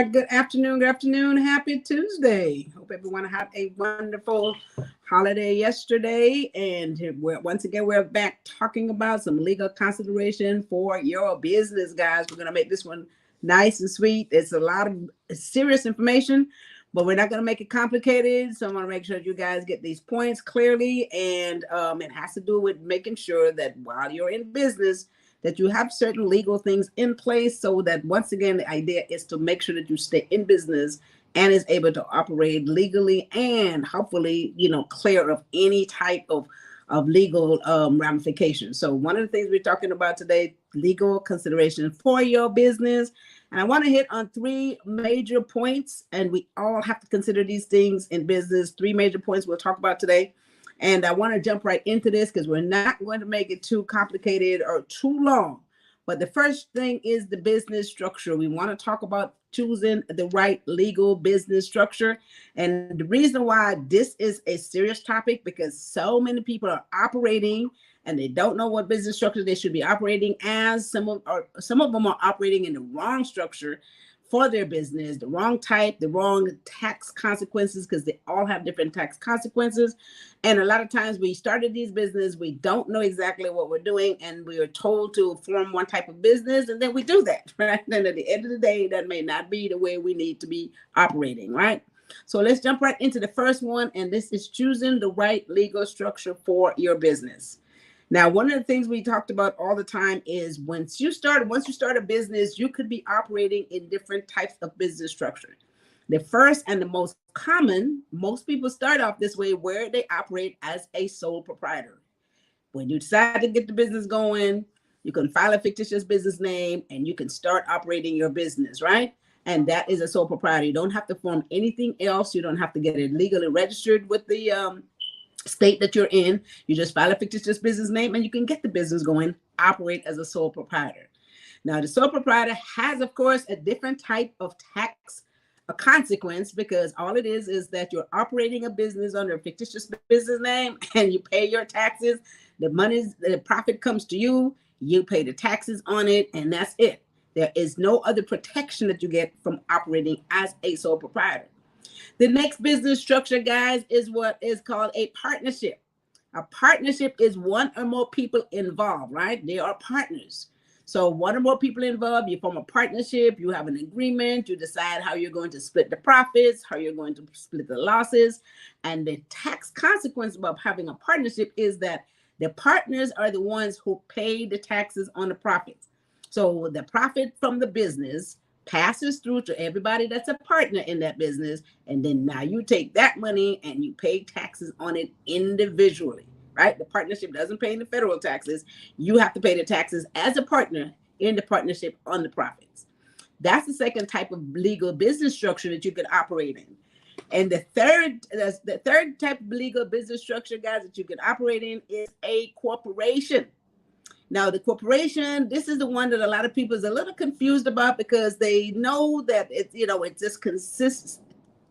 right. Good afternoon. Good afternoon. Happy Tuesday. Hope everyone had a wonderful holiday yesterday. And once again, we're back talking about some legal consideration for your business, guys. We're going to make this one nice and sweet. It's a lot of serious information, but we're not going to make it complicated. So I want to make sure you guys get these points clearly. And it has to do with making sure that while you're in business, that you have certain legal things in place so that, once again, the idea is to make sure that you stay in business and is able to operate legally and hopefully, clear of any type of legal ramifications. So one of the things we're talking about today, legal consideration for your business. And I want to hit on three major points, and we all have to consider these things in business. Three major points we'll talk about today. And I want to jump right into this because we're not going to make it too complicated or too long. But the first thing is the business structure. We want to talk about choosing the right legal business structure. And the reason why this is a serious topic, because so many people are operating and they don't know what business structure they should be operating as. Some of them are operating in the wrong structure for their business, the wrong type, the wrong tax consequences, because they all have different tax consequences. And a lot of times we started these business, we don't know exactly what we're doing, and we are told to form one type of business, and then we do that, right? And at the end of the day, that may not be the way we need to be operating, right? So let's jump right into the first one, and this is choosing the right legal structure for your business. Now, one of the things we talked about all the time is once you start a business, you could be operating in different types of business structure. The first and the most common, most people start off this way, where they operate as a sole proprietor. When you decide to get the business going, you can file a fictitious business name and you can start operating your business, right? And that is a sole proprietor. You don't have to form anything else. You don't have to get it legally registered with the state that you're in. You just file a fictitious business name and you can get the business going, operate as a sole proprietor. Now, the sole proprietor has, of course, a different type of tax consequence, because all it is that you're operating a business under a fictitious business name and you pay your taxes. The profit comes to you, you pay the taxes on it, and that's it. There is no other protection that you get from operating as a sole proprietor. The next business structure, guys, is what is called a partnership. A partnership is one or more people involved, right? They are partners. So one or more people involved, you form a partnership, you have an agreement, you decide how you're going to split the profits, how you're going to split the losses. And the tax consequence of having a partnership is that the partners are the ones who pay the taxes on the profits. So the profit from the business passes through to everybody that's a partner in that business, and then now you take that money and you pay taxes on it individually, right? The partnership doesn't pay the federal taxes. You have to pay the taxes as a partner in the partnership on the profits. That's the second type of legal business structure that you could operate in. And the third type of legal business structure, guys, that you can operate in is a corporation. Now, the corporation, this is the one that a lot of people is a little confused about, because they know that it just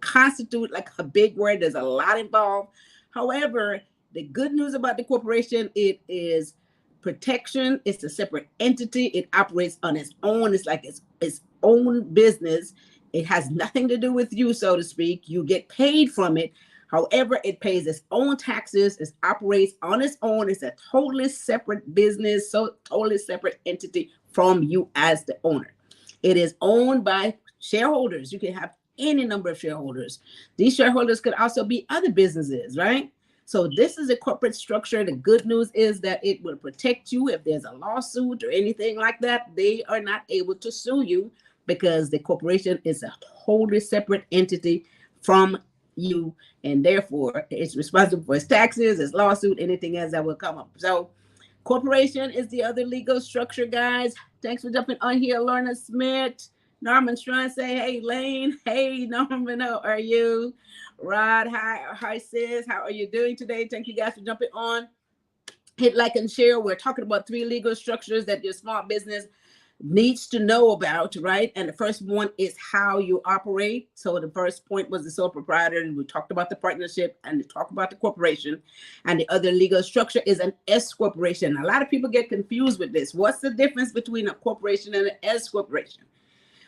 constitute like a big word. There's a lot involved. However, the good news about the corporation, it is protection. It's a separate entity. It operates on its own. It's like its own business. It has nothing to do with you, so to speak. You get paid from it. However, it pays its own taxes. It operates on its own. It's a totally separate business, so totally separate entity from you as the owner. It is owned by shareholders. You can have any number of shareholders. These shareholders could also be other businesses, right? So this is a corporate structure. The good news is that it will protect you if there's a lawsuit or anything like that. They are not able to sue you because the corporation is a totally separate entity from you, and therefore it's responsible for its taxes, its lawsuit, anything else that will come up. So corporation is the other legal structure, guys. Thanks for jumping on here, Lorna Smith. Norman's trying to say, hey, Elaine. Hey, Norman, how are you? Rod, hi, sis. How are you doing today? Thank you guys for jumping on. Hit like and share. We're talking about three legal structures that your small business needs to know about, right? And the first one is how you operate. So the first point was the sole proprietor, and we talked about the partnership, and we talked about the corporation. And the other legal structure is an S corporation. A lot of people get confused with this. What's the difference between a corporation and an S corporation?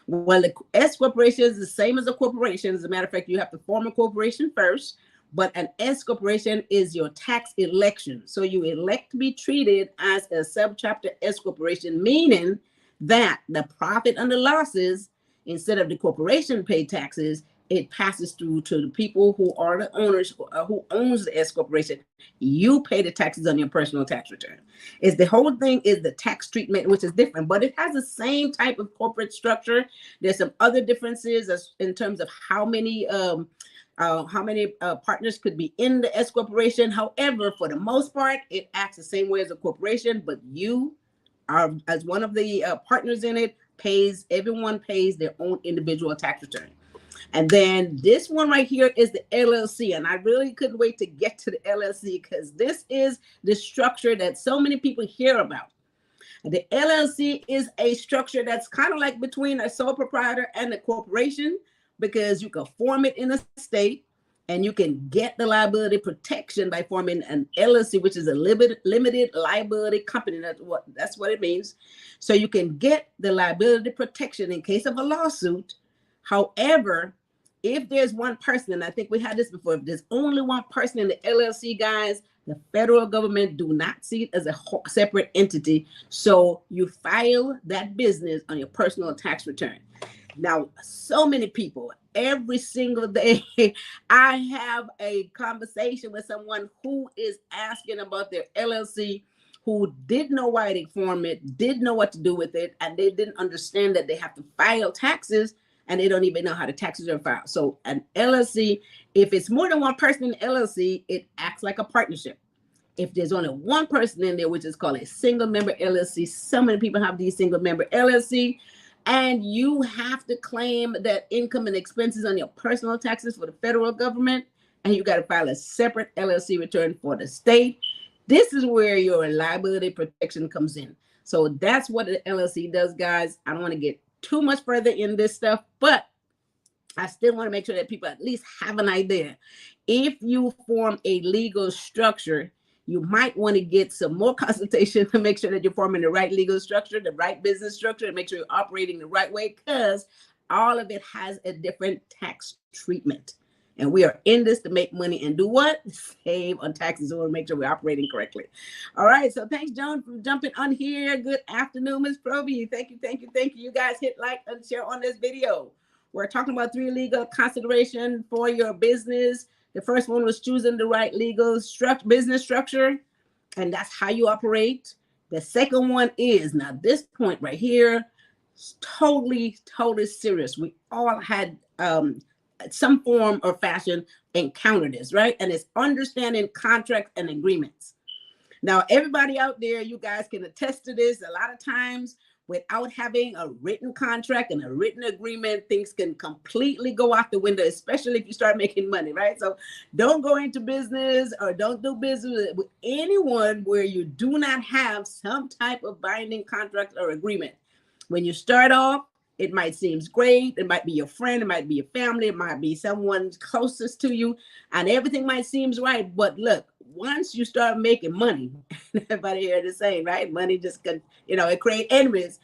Well, the S corporation is the same as a corporation. As a matter of fact, you have to form a corporation first, but an S corporation is your tax election. So you elect to be treated as a subchapter S corporation, meaning that the profit and the losses, instead of the corporation pay taxes, it passes through to the people who are the owners, who owns the S corporation. You pay the taxes on your personal tax return. Is the whole thing is the tax treatment, which is different, but it has the same type of corporate structure. There's some other differences as in terms of how many partners could be in the S corporation. However, for the most part, it acts the same way as a corporation, but you are, as one of the partners in it, everyone pays their own individual tax return. And then this one right here is the LLC. And I really couldn't wait to get to the LLC because this is the structure that so many people hear about. The LLC is a structure that's kind of like between a sole proprietor and a corporation, because you can form it in a state and you can get the liability protection by forming an LLC, which is a limited liability company. That's what it means. So you can get the liability protection in case of a lawsuit. However, if there's one person, and I think we had this before, if there's only one person in the LLC, guys, the federal government do not see it as a separate entity. So you file that business on your personal tax return. Now, so many people, every single day, I have a conversation with someone who is asking about their LLC, who didn't know why they formed it, didn't know what to do with it, and they didn't understand that they have to file taxes, and they don't even know how the taxes are filed. So an LLC, if it's more than one person in the LLC, it acts like a partnership. If there's only one person in there, which is called a single member LLC, so many people have these single member LLC, and you have to claim that income and expenses on your personal taxes for the federal government, and you got to file a separate LLC return for the state. This is where your liability protection comes in. So that's what the LLC does, guys. I don't want to get too much further in this stuff, but I still want to make sure that people at least have an idea. If you form a legal structure, you might want to get some more consultation to make sure that you're forming the right legal structure, the right business structure, and make sure you're operating the right way, because all of it has a different tax treatment. And we are in this to make money and do what? Save on taxes. We want to make sure we're operating correctly. All right. So thanks, Joan, for jumping on here. Good afternoon, Ms. Proby. Thank you, thank you, thank you. You guys hit like and share on this video. We're talking about 3 legal considerations for your business. The first one was choosing the right legal business structure, and that's how you operate. The second one is, now this point right here, totally serious. We all had some form or fashion encounter this, right? And it's understanding contracts and agreements. Now, everybody out there, you guys can attest to this. A lot of times, without having a written contract and a written agreement, things can completely go out the window, especially if you start making money, right? So don't go into business or don't do business with anyone where you do not have some type of binding contract or agreement. When you start off, it might seem great. It might be your friend. It might be your family. It might be someone closest to you, and everything might seem right. But look, once you start making money, everybody here the same, right? Money just can, it creates enemies.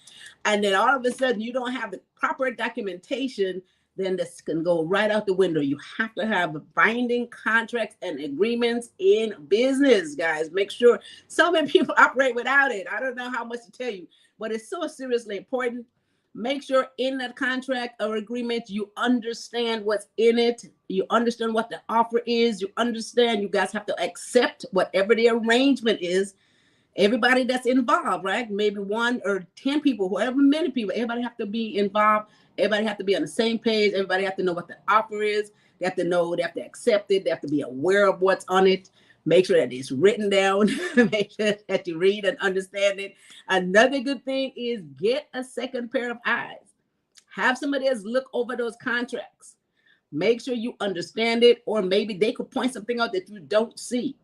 And then all of a sudden you don't have the proper documentation, then this can go right out the window. You have to have binding contracts and agreements in business, guys. Make sure. So many people operate without it. I don't know how much to tell you, but it's so seriously important. Make sure in that contract or agreement, you understand what's in it. You understand what the offer is. You understand you guys have to accept whatever the arrangement is. Everybody that's involved, right? Maybe 1 or 10 people, however many people, everybody have to be involved. Everybody have to be on the same page. Everybody have to know what the offer is. They have to know, they have to accept it. They have to be aware of what's on it. Make sure that it's written down. Make sure that you read and understand it. Another good thing is get a second pair of eyes. Have somebody else look over those contracts. Make sure you understand it, or maybe they could point something out that you don't see.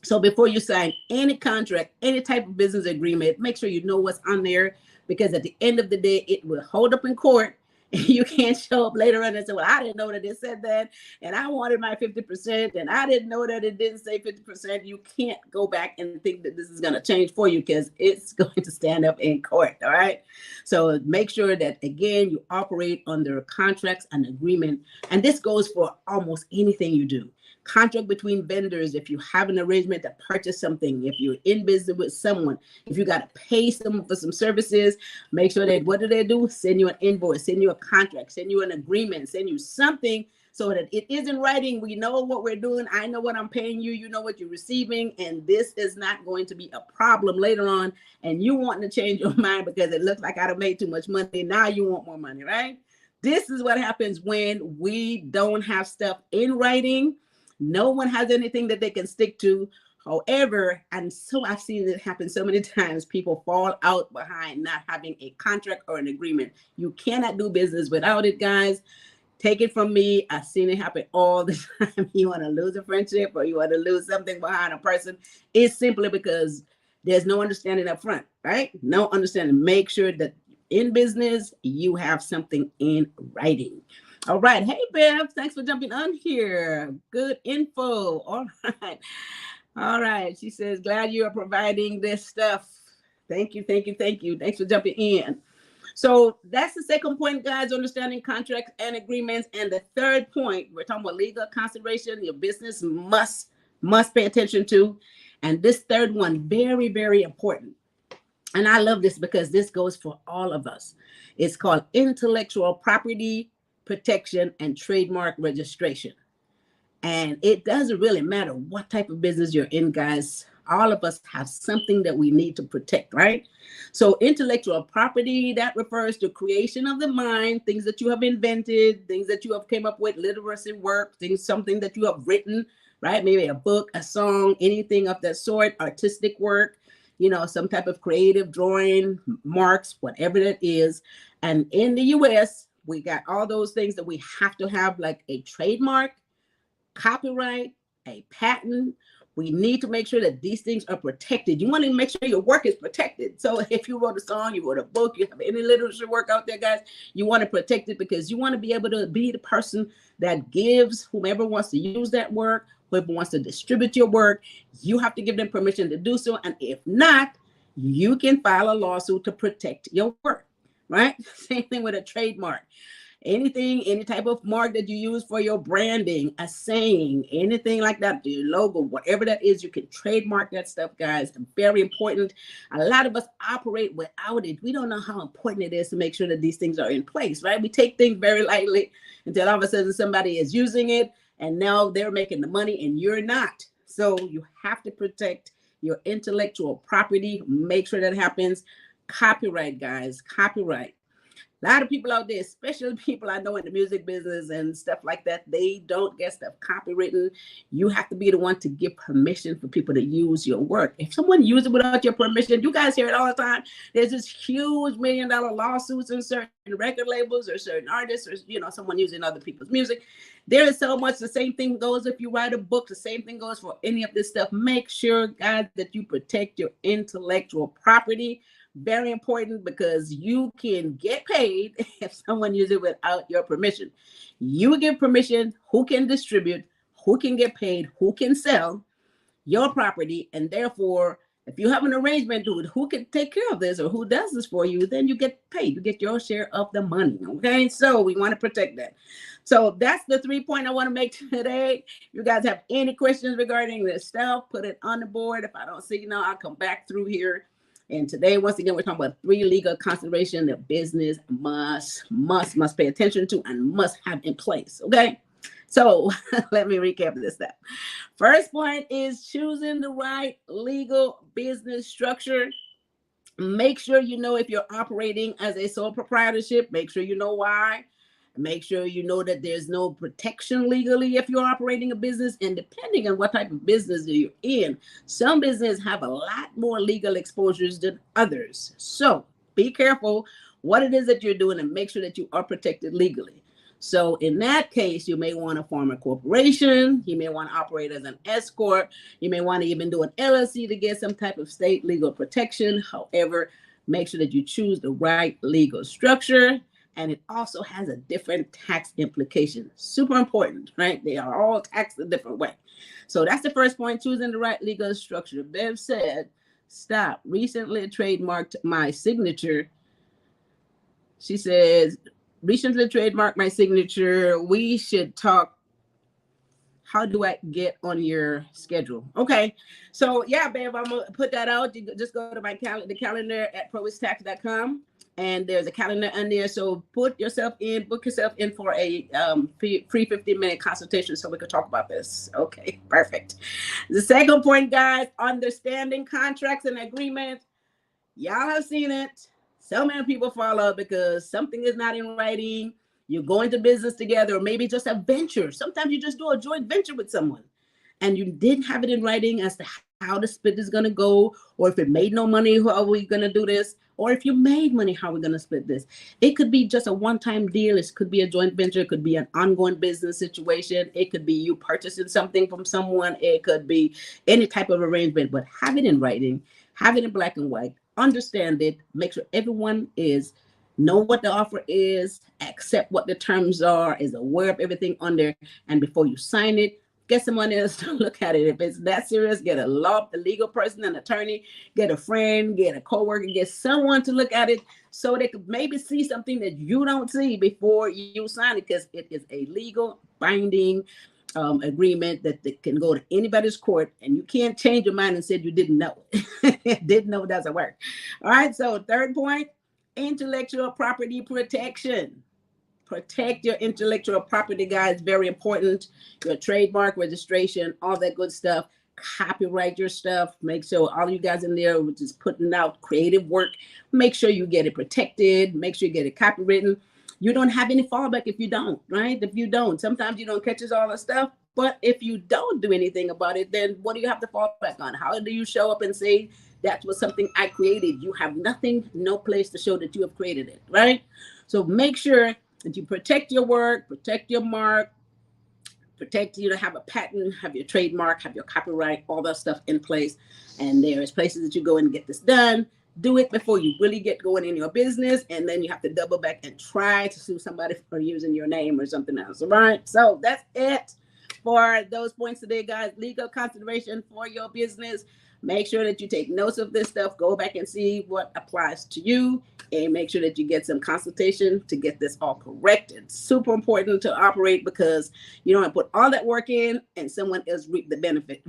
So before you sign any contract, any type of business agreement, make sure you know what's on there, because at the end of the day, it will hold up in court You can't show up later on and say, well, I didn't know that it said that, and I wanted my 50%, and I didn't know that it didn't say 50%. You can't go back and think that this is going to change for you, because it's going to stand up in court. All right. So make sure that, again, you operate under contracts and agreement. And this goes for almost anything you do. Contract between vendors, if you have an arrangement to purchase something, if you're in business with someone, if you got to pay someone for some services, make sure that, what do they do? Send you an invoice, send you a contract, send you an agreement, send you something so that it is in writing. We know what we're doing. I know what I'm paying you. You know what you're receiving. And this is not going to be a problem later on. And you wanting to change your mind because it looks like I've made too much money. Now you want more money, right? This is what happens when we don't have stuff in writing. No one has anything that they can stick to. However, and so I've seen it happen so many times, people fall out behind not having a contract or an agreement. You cannot do business without it, guys. Take it from me. I've seen it happen all the time. You want to lose a friendship or you want to lose something behind a person, it's simply because there's no understanding up front, right? No understanding. Make sure that in business, you have something in writing. All right. Hey, Bev, thanks for jumping on here. Good info. All right. All right. She says, glad you are providing this stuff. Thank you. Thank you. Thank you. Thanks for jumping in. So that's the second point, guys, understanding contracts and agreements. And the third point, we're talking about legal consideration. Your business must pay attention to. And this third one, very, very important. And I love this because this goes for all of us. It's called intellectual property protection and trademark registration. And it doesn't really matter what type of business you're in, guys. All of us have something that we need to protect, right? So intellectual property, that refers to creation of the mind, things that you have invented, things that you have came up with, literacy work, things, something that you have written, right? Maybe a book, a song, anything of that sort, artistic work, you know, some type of creative drawing, marks, whatever that is. And in the US, we got all those things that we have to have, like a trademark, copyright, a patent. We need to make sure that these things are protected. You want to make sure your work is protected. So if you wrote a song, you wrote a book, you have any literature work out there, guys, you want to protect it because you want to be able to be the person that gives whomever wants to use that work, whoever wants to distribute your work, you have to give them permission to do so. And if not, you can file a lawsuit to protect your work. Right? Same thing with a trademark. Anything, any type of mark that you use for your branding, a saying, anything like that, your logo, whatever that is, you can trademark that stuff, guys. Very important. A lot of us operate without it. We don't know how important it is to make sure that these things are in place, right? We take things very lightly until all of a sudden somebody is using it and now they're making the money and you're not. So you have to protect your intellectual property. Make sure that happens. Copyright, guys, copyright. A lot of people out there, especially people I know in the music business and stuff like that, they don't get stuff copywritten. You have to be the one to give permission for people to use your work. If someone uses it without your permission, you guys hear it all the time. There's this huge $1 million lawsuits in certain record labels or certain artists or, you know, someone using other people's music. There is so much. The same thing goes if you write a book. The same thing goes for any of this stuff. Make sure, guys, that you protect your intellectual property. Very important because you can get paid if someone uses it without your permission. You give permission, who can distribute, who can get paid, who can sell your property, and therefore, if you have an arrangement to it, who can take care of this or who does this for you, then you get paid. You get your share of the money, okay? So we want to protect that. So that's the 3 point I want to make today. If you guys have any questions regarding this stuff, put it on the board. If I don't see you now, I'll come back through here. And today, once again, we're talking about 3 legal considerations that business must pay attention to and must have in place, okay? So let me recap this stuff. First point is choosing the right legal business structure. Make sure you know if you're operating as a sole proprietorship. Make sure you know why. Make sure you know that there's no protection legally if you're operating a business, and depending on what type of business you're in, some businesses have a lot more legal exposures than others. So be careful what it is that you're doing and make sure that you are protected legally. So in that case, you may want to form a corporation. You may want to operate as an S corp. You may want to even do an LLC to get some type of state legal protection. However, make sure that you choose the right legal structure. and it also has a different tax implication. Super important, right? They are all taxed a different way. So that's the first point, choosing the right legal structure. Bev said, stop. Recently trademarked my signature. She says, recently trademarked my signature. We should talk. How do I get on your schedule? Okay. So yeah, babe, I'm gonna put that out. You just go to my the calendar at probystax.com, and there's a calendar on there. So book yourself in for a free 15-minute consultation so we can talk about this. Okay, perfect. The second point, guys, understanding contracts and agreements. Y'all have seen it. So many people fall out because something is not in writing. You go into business together, or maybe just a venture. Sometimes you just do a joint venture with someone and you didn't have it in writing as to how the split is going to go, or if it made no money, how are we going to do this? Or if you made money, how are we going to split this? It could be just a one-time deal. It could be a joint venture. It could be an ongoing business situation. It could be you purchasing something from someone. It could be any type of arrangement, but have it in writing, have it in black and white, understand it, make sure everyone know what the offer is, accept what the terms are, is aware of everything under, and before you sign it, get someone else to look at it. If it's that serious, get a legal person, an attorney, get a friend, get a coworker, get someone to look at it so they could maybe see something that you don't see before you sign it, because it is a legal binding agreement that can go to anybody's court, and you can't change your mind and say you didn't know. Didn't know doesn't work. All right, so third point, intellectual property protection. Protect your intellectual property, guys. Very important. Your trademark registration, all that good stuff. Copyright your stuff. Make sure all you guys in there, which is putting out creative work, make sure you get it protected. Make sure you get it copywritten. You don't have any fallback if you don't, right? If you don't, sometimes you don't catch all the stuff. But if you don't do anything about it, then what do you have to fall back on? How do you show up and say, that was something I created? You have nothing, no place to show that you have created it, right? So make sure that you protect your work, protect your mark, protect you to have a patent, have your trademark, have your copyright, all that stuff in place. And there's places that you go and get this done. Do it before you really get going in your business, and then you have to double back and try to sue somebody for using your name or something else. All right. So that's it for those points today, guys. Legal consideration for your business. Make sure that you take notes of this stuff. Go back and see what applies to you, and make sure that you get some consultation to get this all corrected. Super important to operate, because you don't want to put all that work in and someone else reap the benefit.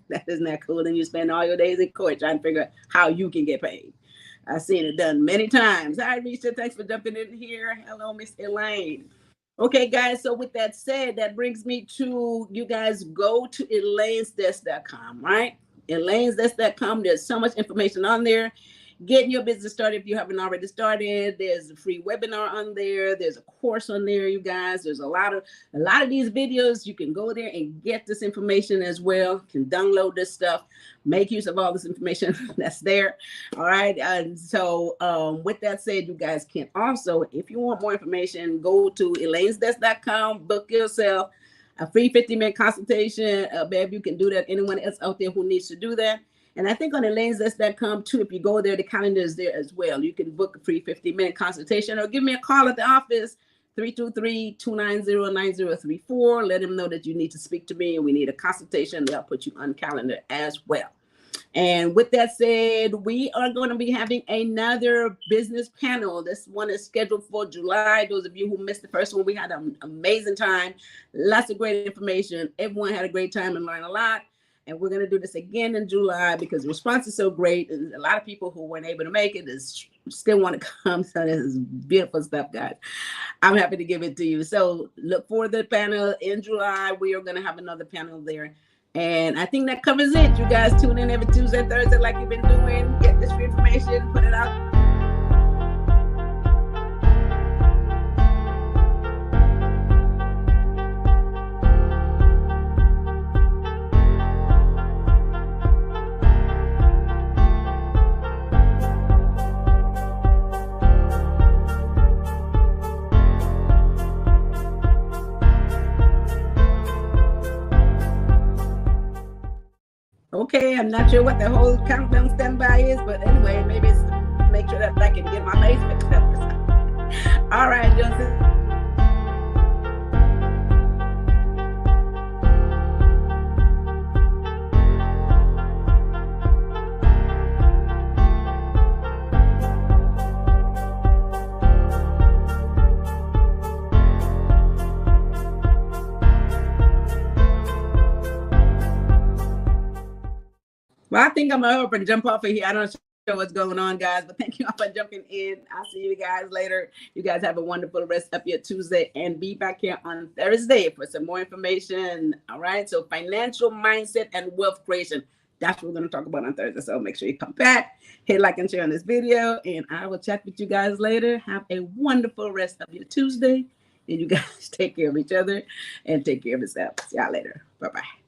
That isn't that cool. Then you spend all your days in court trying to figure out how you can get paid. I've seen it done many times. Hi, Risha. Thanks for jumping in here. Hello, Miss Elaine. Okay, guys. So with that said, that brings me to you guys go to elainesdesk.com, right? elainesdesk.com. There's so much information on there. Getting your business started if you haven't already started. There's a free webinar on there. There's a course on there, you guys. There's a lot of these videos. You can go there and get this information as well. You can download this stuff. Make use of all this information that's there. All right. And so with that said, you guys can also, if you want more information, go to elainesdesk.com, book yourself a free 15-minute consultation. Babe, you can do that. Anyone else out there who needs to do that. And I think on elainesdesk.com too, if you go there, the calendar is there as well. You can book a free 15-minute consultation, or give me a call at the office, 323-290-9034. Let them know that you need to speak to me and we need a consultation. They'll put you on calendar as well. And with that said, we are going to be having another business panel. This one is scheduled for July. Those of you who missed the first one, we had an amazing time. Lots of great information. Everyone had a great time and learned a lot. And we're going to do this again in July because the response is so great. And a lot of people who weren't able to make it still want to come. So this is beautiful stuff, guys. I'm happy to give it to you. So look for the panel in July. We are going to have another panel there. And I think that covers it. You guys tune in every Tuesday and Thursday like you've been doing. Get this free information, put it out. Okay, I'm not sure what the whole countdown standby is, but anyway, maybe it's to make sure that I can get my face fixed up. All right, Joseph. Well, I think I'm gonna up and jump off of here. I don't know what's going on, guys, but thank you all for jumping in. I'll see you guys later. You guys have a wonderful rest of your Tuesday and be back here on Thursday for some more information. All right. So financial mindset and wealth creation. That's what we're going to talk about on Thursday. So make sure you come back, hit like and share on this video, and I will chat with you guys later. Have a wonderful rest of your Tuesday. And you guys take care of each other and take care of yourselves. See y'all later. Bye-bye.